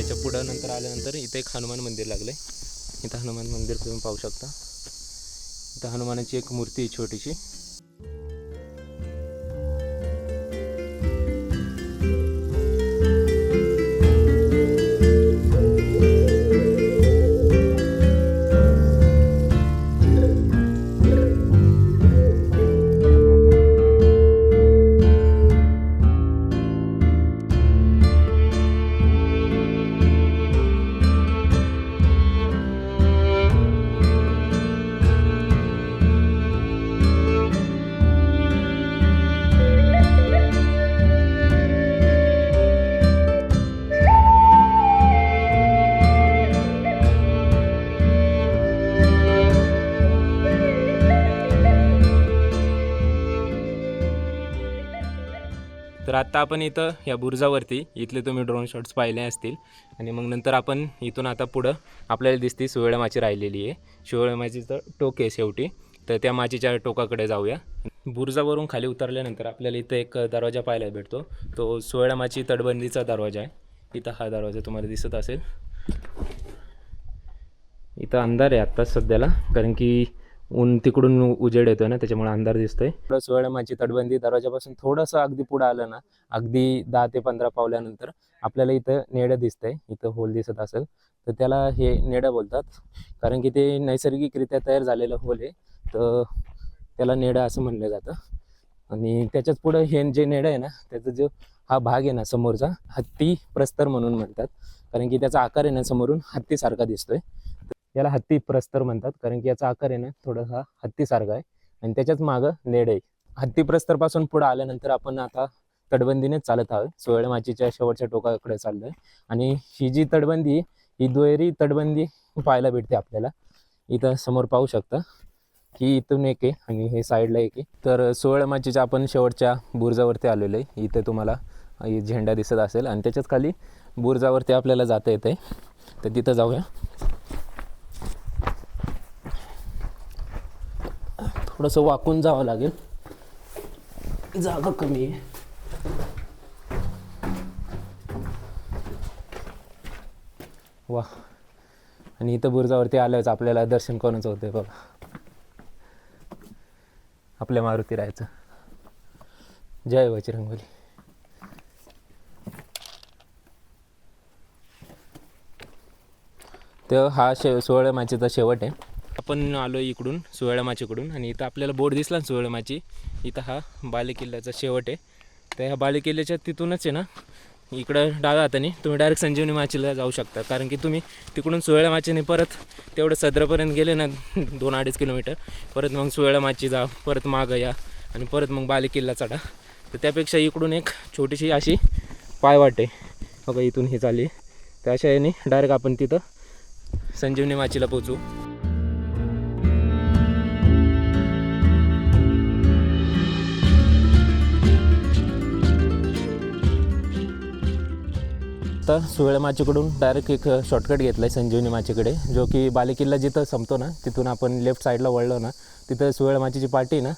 याच्या पुढं नंतर आल्यानंतर इथे एक हनुमान मंदिर लागलं आहे. इथं हनुमान मंदिर तुम्ही पाहू शकता. इथं हनुमानाची एक मूर्ती आहे छोटीशी. तर आता आपण इथं या बुरुजावरती इथले तुम्ही ड्रोन शॉट्स पाहिले असतील. आणि मग नंतर आपण इथून आता पुढं आपल्याला दिसते सुवर्ण माची राहिलेली आहे. सुवर्ण माचीचं टोक आहे शेवटी. तर त्या माचीच्या टोकाकडे जाऊया. बुरुजावरून खाली उतरल्यानंतर आपल्याला इथं एक दरवाजा पाहायला भेटतो. तो सुवर्ण माची तटबंदीचा दरवाजा आहे. इथं हा दरवाजा तुम्हाला दिसत असेल. इथं अंधार आहे आत्ता सध्याला, कारण की ऊन तिकडून उजेड येतोय ना, त्याच्यामुळे अंधार दिसतोय. सुवर्ण माची तटबंदी दरवाजापासून थोडंसं अगदी पुढे आलं ना, अगदी 10 ते 15 पावलानंतर आपल्याला इथं नेडं दिसतंय. इथं होल दिसत असेल तर त्याला हे नेडं बोलतात, कारण की ते नैसर्गिकरित्या तयार झालेलं होल आहे. तर त्याला नेडं असं म्हणलं जातं. आणि त्याच्याच पुढं हे जे नेडं आहे ना, त्याचा जो हा भाग आहे ना समोरचा, हत्ती प्रस्तर म्हणून म्हणतात, कारण की त्याचा आकार आहे ना समोरून हत्तीसारखा दिसतोय. याला हत्ती प्रस्तर म्हणतात, कारण की याचा आकार आहे ना थोडासा हत्तीसारखा आहे. आणि त्याच्याच मागं नेड आहे. हत्ती प्रस्तरपासून पुढे आल्यानंतर आपण आता तटबंदीनेच चालत आहोत. सुवर्ण माचीच्या शेवटच्या टोकाकडे चाललोय. आणि ही जी तटबंदी, ही दुहेरी तटबंदी पाहायला भेटते आपल्याला. इथं समोर पाहू शकता की इथून एक आहे आणि हे साईडला एक आहे. तर सुवर्ण माचीच्या आपण शेवटच्या बुरुजावरती आलेलो आहे. इथे तुम्हाला झेंडा दिसत असेल आणि त्याच्याच खाली बुरुजावरती आपल्याला जाता येते. तर तिथं जाऊया. थोडंसं वाकून जावं लागेल, जागा कमी आहे. वा, आणि इथं बुरुजावरती आल्याच आपल्याला दर्शन कोणाचं होतंय बघा, आपल्या मारुती राहायचं. जय बजरंगबली. तर हा सुवर्ण माचीचा शेवट आहे. आपण आलो इकडून सुवर्ण माचीकडून आणि इथं आपल्याला बोर्ड दिसला सुवर्ण माची. इथं हा बालेकिल्ल्याचा शेवट आहे. तर ह्या बालेकिल्ल्याच्या तिथूनच आहे ना, इकडं डाव्या हाताने तुम्ही डायरेक्ट संजीवनी माचीला जाऊ शकता. कारण की तुम्ही तिकडून सुवर्ण माचीने परत तेवढं सदरापर्यंत गेले ना 2-2.5 किलोमीटर, परत मग सुवर्ण माची जा, परत मागं या आणि परत मग बालेकिल्ला चढा. तर त्यापेक्षा इकडून एक छोटीशी अशी पायवाट आहे बघा, इथून ही चालली. तर अशा याने डायरेक्ट आपण तिथं संजीवनी माचीला पोचू. तर सुवर्ण माचीकडून डायरेक्ट एक शॉर्टकट घेतला आहे संजीवनी माचीकडे, जो की बालेकिल्ला जिथं संपतो ना, तिथून आपण लेफ्ट साईडला वळलो ना, तिथं सुवर्ण माचीची पाटी ना,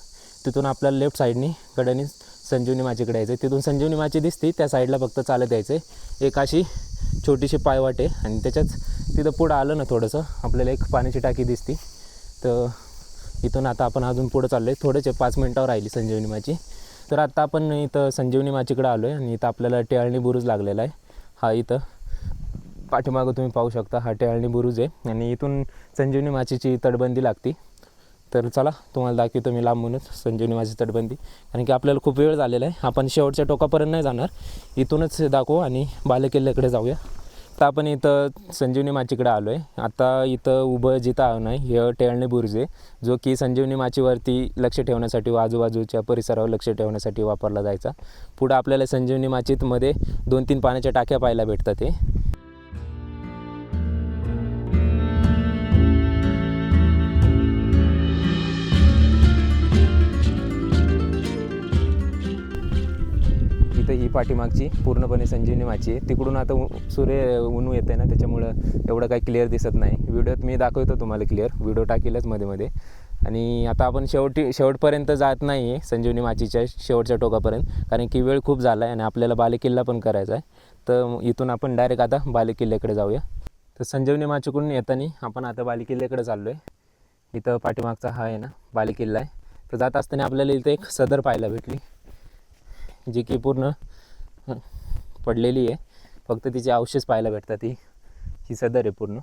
तिथून आपल्याला लेफ्ट साईडनी कडेने संजीवनी माचीकडे यायचं आहे. तिथून संजीवनी माची दिसते, त्या साईडला फक्त चालत यायचं आहे. एक अशी छोटीशी पायवाट आहे आणि त्याच्याच तिथं पुढं आलं ना थोडंसं आपल्याला एक पाण्याची टाकी दिसते. तर इथून आता आपण अजून पुढं चाललो आहे. थोडेसे 5 मिनटावर राहिली संजीवनी माची. तर आता आपण इथं संजीवनी माचीकडे आलो आहे आणि इथं आपल्याला टेहळणी बुरुज लागलेला आहे. हा इथं पाठीमागं तुम्ही पाहू शकता, हा टेहळणी बुरुज आहे आणि इथून संजीवनी माचीची तटबंदी लागते. तर चला तुम्हाला दाखवतो मी लांबूनच संजीवनी माची तटबंदी, कारण की आपल्याला खूप वेळ झालेला आहे. आपण शेवटच्या टोकापर्यंत नाही जाणार, इथूनच दाखवू आणि बालेकिल्ल्याकडे जाऊया. तर आपण इथं संजीवनी माचीकडे आलो आहे. आता इथं उभं जिथं आलो नाही, हे टेहळणी बुरुज आहे, जो की संजीवनी माचीवरती लक्ष ठेवण्यासाठी व आजूबाजूच्या परिसरावर लक्ष ठेवण्यासाठी वापरला जायचा. पुढं आपल्याला संजीवनी माचीमध्ये 2-3 पाण्याच्या टाक्या पाहायला भेटतात. ते ही पाठीमागची पूर्णपणे संजीवनी माची आहे. तिकडून आता सूर्य ऊन येते ना, त्याच्यामुळं एवढं काही क्लिअर दिसत नाही. व्हिडिओत मी दाखवतो तुम्हाला क्लिअर, व्हिडिओ टाकीलच मध्ये. आणि आता आपण शेवटपर्यंत जात नाही आहे संजीवनी माचीच्या शेवटच्या टोकापर्यंत, कारण की वेळ खूप झाला आहे आणि आपल्याला बालेकिल्ला पण करायचा आहे. तर इथून आपण डायरेक्ट आता बालेकिल्ल्याकडे जाऊया. तर संजीवनी माचीकडून येताना आपण आता बालेकिल्ल्याकडे चाललो आहे. इथं पाठीमागचा हा आहे ना बालेकिल्ला आहे. तर जात असताना आपल्याला इथे एक सदर पाहायला भेटली, जी की पूर्ण पडलेली आहे. फक्त तिचे अवशेष पाहायला भेटतात. ही सदर आहे पूर्ण.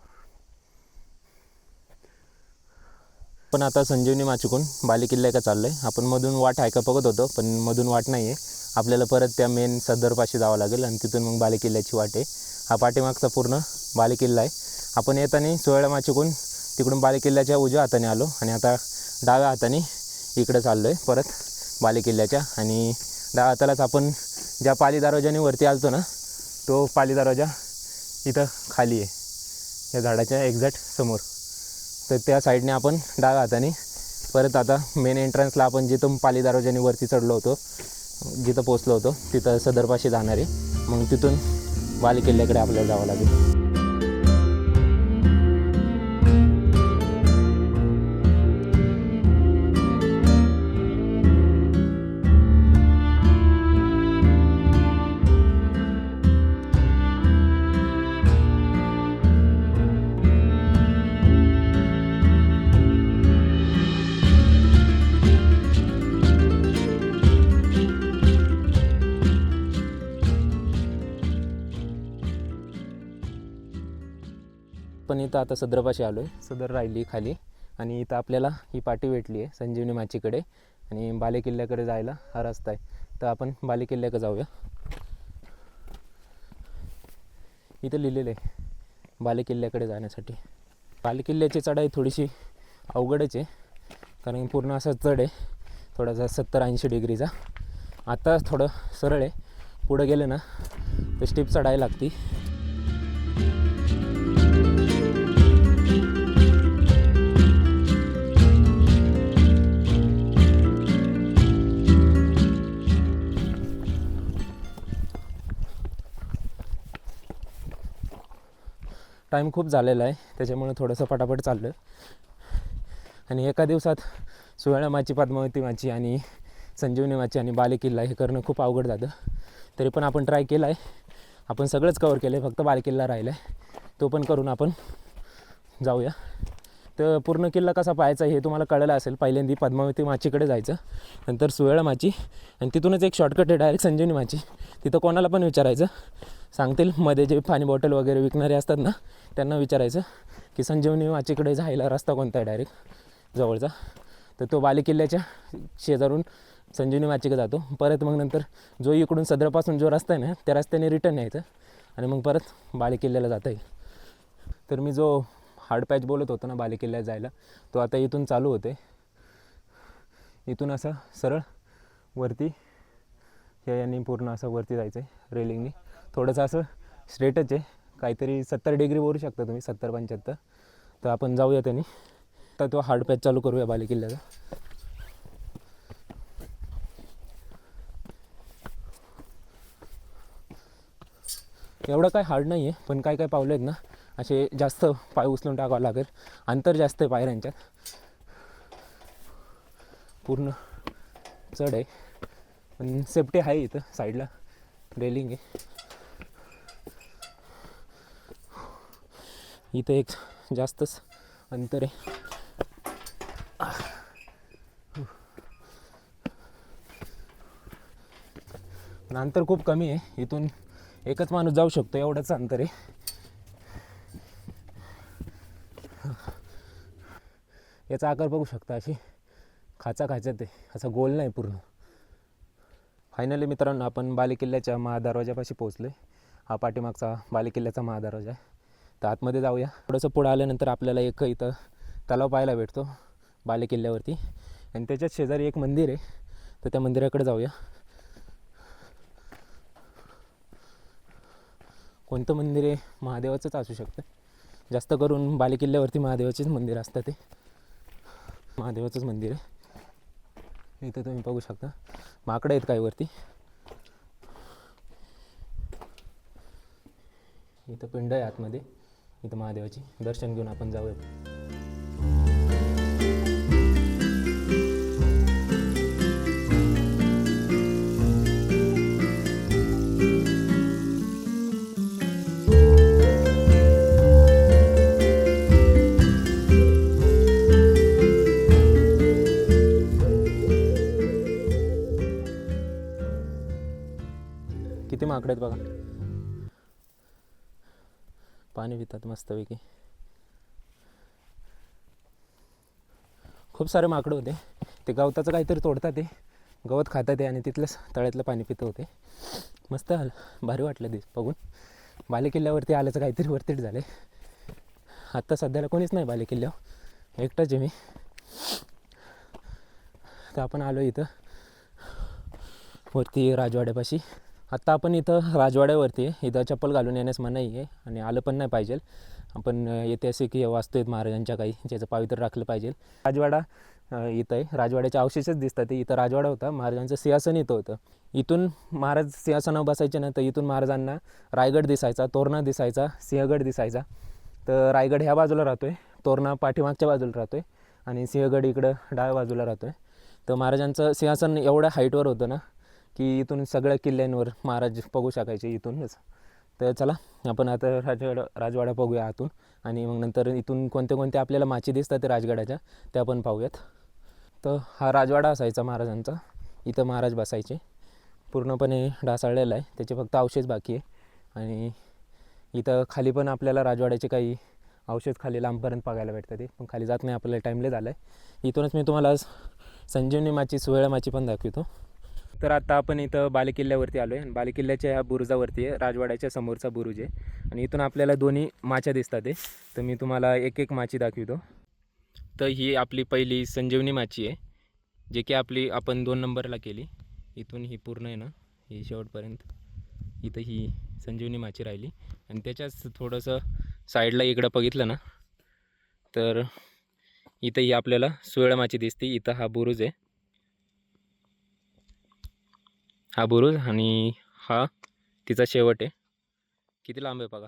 पण आता संजीवनी माचीकडून बालेकिल्ल्याकडे चाललो आहे. आपण मधून वाट आहे का बघत होतो, पण मधून वाट नाही आहे. आपल्याला परत त्या मेन सदरपाशी जावं लागेल आणि तिथून मग बालेकिल्ल्याची वाट आहे. हा पाठीमागचा पूर्ण बालेकिल्ला आहे. आपण येताना सोयळा माचीकडून तिकडून बालेकिल्ल्याच्या उजव्या हाताने आलो आणि आता डाव्या हाताने इकडं चाललो आहे परत बालेकिल्ल्याच्या. आणि डाव्या हातालाच आपण ज्या पाली दरवाजाने वरती आलतो ना, तो पाली दरवाजा इथं खाली आहे, या झाडाच्या एक्झॅक्ट समोर. तर त्या साईडने आपण डाव्या हाताने परत आता मेन एंट्रन्सला आपण जिथून पाली दरवाजाने वरती चढलो होतो, जिथं पोचलो होतो तिथं सदरपाशी जाणार आहे. मग तिथून बालेकिल्ल्याकडे आपल्याला जावं लागेल. पण इथं आता सदरपाशी आलो आहे. सदर राहिली खाली आणि इथं आपल्याला ही पाटी भेटली आहे संजीवनी माचीकडे आणि बालेकिल्ल्याकडे जायला हा रस्ता आहे. तर आपण बालेकिल्ल्याकडे जाऊया. इथं लिहिलेलं आहे बालेकिल्ल्याकडे जाण्यासाठी. बालेकिल्ल्याची चढाई थोडीशी अवघडच आहे, कारण पूर्ण असा चढ आहे थोडासा 70-80 डिग्रीचा. आता थोडं सरळ आहे, पुढं गेलं ना तर स्टेप चढायला लागती. टाईम खूप झालेला आहे, त्याच्यामुळे थोडंसं पटापट चाललं आहे. आणि एका दिवसात सोयळा माची, पद्मावती माची आणि संजीवनी माची आणि बालेकिल्ला हे करणं खूप अवघड जातं. तरी पण आपण ट्राय केला आहे. आपण सगळंच कवर केलं आहे, फक्त बालेकिल्ला राहिला आहे, तो पण करून आपण जाऊया. तर पूर्ण किल्ला कसा पाहायचा हे तुम्हाला कळलं असेल. पहिल्यांदा पद्मावती माचीकडे जायचं, नंतर सोयळा माची आणि तिथूनच एक शॉर्टकट आहे डायरेक्ट संजीवनी माची. तिथं कोणाला पण विचारायचं, सांगतील. मध्ये जे पाणी बॉटल वगैरे विकणारे असतात ना, त्यांना विचारायचं की संजीवनी माचीकडे जायला रस्ता कोणता आहे डायरेक्ट जवळचा. तर तो बालेकिल्ल्याच्या शेजारून संजीवनी माचीकडे जातो. परत मग नंतर जो इकडून सदरपासून जो रस्ता आहे ना, त्या रस्त्याने रिटर्न यायचं आणि मग परत बालेकिल्ल्याला जाता येईल. तर मी जो हार्ड पॅच बोलत होतो ना बालेकिल्ल्यात जायला, तो आता इथून चालू होते. इथून असं सरळ वरती यांनी पूर्ण असं वरती जायचं आहे रेलिंगनी. थोडंसं असं स्ट्रेटच आहे, काहीतरी 70 डिग्री वरू शकता तुम्ही, 70-75. तर आपण जाऊया त्यांनी. तर तो हार्ड पॅच चालू करूया बालेकिल्ल्याचा. एवढं काय हार्ड नाही आहे, पण काय काय पावलं आहेत ना असे जास्त पाय उचलून टाकावं लागेल. अंतर जास्त आहे पायऱ्यांच्यात, पूर्ण चढ आहे. पण सेफ्टी आहे, इथं साईडला रेलिंग आहे. इथं एक जास्तच अंतर आहे. पण अंतर खूप कमी आहे, इथून एकच माणूस जाऊ शकतो, एवढंच अंतर आहे. याचा आकार बघू शकता, अशी खाचाखाच्यात आहे, असा गोल नाही पूर्ण. फायनली मित्रांनो आपण बालेकिल्ल्याच्या महादरवाजापाशी पोहोचलो आहे. हा पाठीमागचा बालेकिल्ल्याचा महादरवाजा आहे. तर आतमध्ये जाऊया. थोडंसं पुढं आल्यानंतर आपल्याला एक इथं तलाव पाहायला भेटतो बालेकिल्ल्यावरती आणि त्याच्याच शेजारी एक मंदिर आहे. तर त्या मंदिराकडे जाऊया. कोणतं मंदिर आहे? महादेवाचंच असू शकतं. जास्त करून बालेकिल्ल्यावरती महादेवाचेच मंदिर असतं. ते महादेवाचंच मंदिर आहे. इथं तुम्ही बघू शकता माकडं आहेत काय वरती. इथं पिंड आहे आतमध्ये, इथं महादेवाची. दर्शन घेऊन आपण जाऊया. माकडं आहेत बघा, पाणी पितात मस्तपैकी. खूप सारे माकडं होते. ते गवताचं काहीतरी तोडतात, ते गवत खातात ते आणि तिथलंच तळ्यातलं पाणी पितं होते. मस्त भारी वाटलं ते बघून. बालेकिल्ल्यावरती आल्याचं काहीतरी वरतीच झालं आहे. आत्ता सध्याला कोणीच नाही बालेकिल्ल्यावर, एकटाच आहे मी. तर आपण आलो इथं वरती राजवाड्यापाशी. आत्ता आपण इथं राजवाड्यावरती आहे. इथं चप्पल घालून येण्यास मनाई आहे आणि आलं पण नाही पाहिजे. आपण ऐतिहासिक वास्तू आहेत महाराजांच्या काही, ज्याचं पावित्र्य राखलं पाहिजे. राजवाडा इथं आहे. राजवाड्याचे अवशेषच दिसतात. इथं राजवाडा होता, महाराजांचं सिंहासन इथं होतं. इथून महाराज सिंहासनावर बसायचे ना, तर इथून महाराजांना रायगड दिसायचा, तोरणा दिसायचा, सिंहगड दिसायचा. तर रायगड ह्या बाजूला राहतो आहे, तोरणा पाठीमागच्या बाजूला राहतो आहे आणि सिंहगड इकडं डाव्या बाजूला राहतो आहे. तर महाराजांचं सिंहासन एवढ्या हाईटवर होतं ना, की इथून सगळ्या किल्ल्यांवर महाराज बघू शकायचे इथूनच. तर चला आपण आता राजवाडा बघूया आतून, आणि मग नंतर इथून कोणते कोणते आपल्याला माची दिसतात ते राजगडाच्या, त्या पण पाहूयात. तर हा राजवाडा असायचा महाराजांचा. इथं महाराज बसायचे. पूर्णपणे ढासळलेला आहे, त्याचे फक्त अवशेष बाकी आहे. आणि इथं खाली पण आपल्याला राजवाड्याचे काही अवशेष खाली लांबपर्यंत बघायला भेटतात. ते पण खाली जात नाही, आपल्याला टाईमले झाला आहे. इथूनच मी तुम्हाला संजीवनी माची, सुवेळा माची पण दाखवतो. तर आता आपण इथं बालेकिल्ल्यावरती आलो आहे आणि बालेकिल्ल्याच्या ह्या बुरुजावरती आहे, राजवाड्याच्या समोरचा बुरुज आहे. आणि इथून आपल्याला दोन्ही माच्या दिसतात आहे. तर मी तुम्हाला एक एक माची दाखवतो. तर ही आपली पहिली संजीवनी माची आहे, जे की आपण 2 नंबरला केली. इथून ही पूर्ण आहे ना, ही शेवटपर्यंत इथं ही संजीवनी माची राहिली. आणि त्याच्याच थोडंसं साईडला इकडं बघितलं ना, तर इथं ही आपल्याला सुवेळा माची दिसते. इथं हा बुरुज आहे, हा बुरुज, आणि हा तिचा शेवट आहे. किती लांब आहे बघा.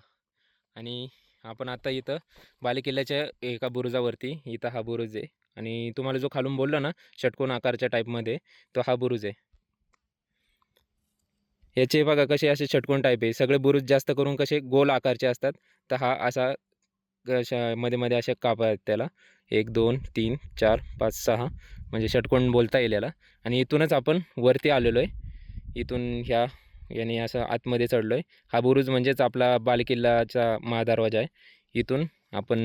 आणि आपण आता इथं बालेकिल्ल्याच्या एका बुरुजावरती, इथं हा बुरुज आहे. आणि तुम्हाला जो खालून बोललो ना षटकोन आकारच्या टाईपमध्ये, तो हा बुरुज आहे. याचे बघा कसे असे षटकोन टाईप आहे. सगळे बुरुज जास्त करून कसे गोल आकारचे असतात. तर हा असा मध्ये मध्ये असे काप आहेत त्याला, 1 2 3 4 5 6, म्हणजे षटकोन बोलता येईल याला. आणि इथूनच आपण वरती आलेलो आहे. इथून ह्या याने असं आतमध्ये चढलो आहे. हा बुरुज म्हणजेच आपला बालेकिल्ल्याचा महादरवाजा आहे. इथून आपण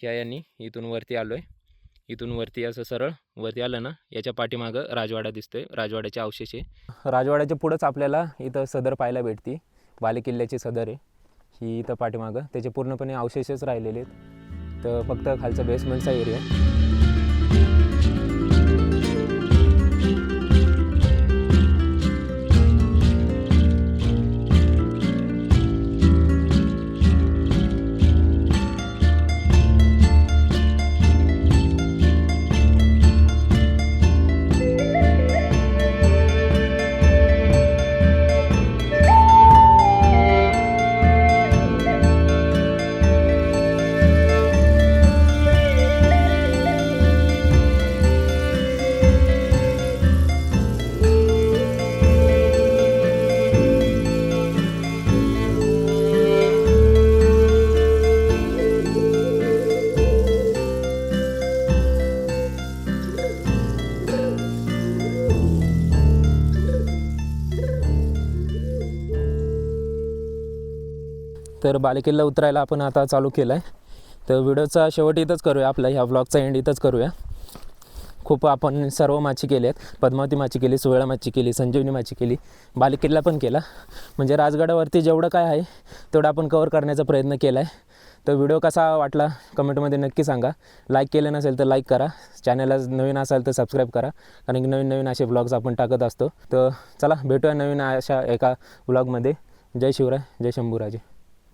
ह्या याने इथून वरती आलो आहे. इथून वरती असं सरळ वरती आलं ना, याच्या पाठीमागं राजवाडा दिसतोय, राजवाड्याचे अवशेष आहे. राजवाड्याच्या पुढंच आपल्याला इथं सदर पाहायला भेटते. बालेकिल्ल्याची सदर आहे ही इथं पाठीमागं. त्याचे पूर्णपणे अवशेषच राहिलेले आहेत. तर फक्त खालचा बेसमेंटचा एरिया आहे. तर बालेकिल्ला उतरायला आपण आता चालू केलं आहे. तर व्हिडिओचा शेवट इथंच करूया, आपला ह्या व्लॉगचा एंड इथंच करूया. खूप आपण सर्व माची केली आहेत. पद्मावती माची केली, सुवेळा माची केली, संजीवनी माची केली, बालेकिल्ला पण केला. म्हणजे राजगडावरती जेवढं काय आहे तेवढं आपण कवर करण्याचा प्रयत्न केला आहे. तर व्हिडिओ कसा वाटला कमेंटमध्ये नक्की सांगा. लाईक केलं नसेल तर लाईक करा. चॅनलला नवीन असाल तर सबस्क्राईब करा, कारण की नवीन नवीन असे व्लॉग्स आपण टाकत असतो. तर चला भेटूया नवीन अशा एका व्लॉगमध्ये. जय शिवराय, जय शंभूराजे.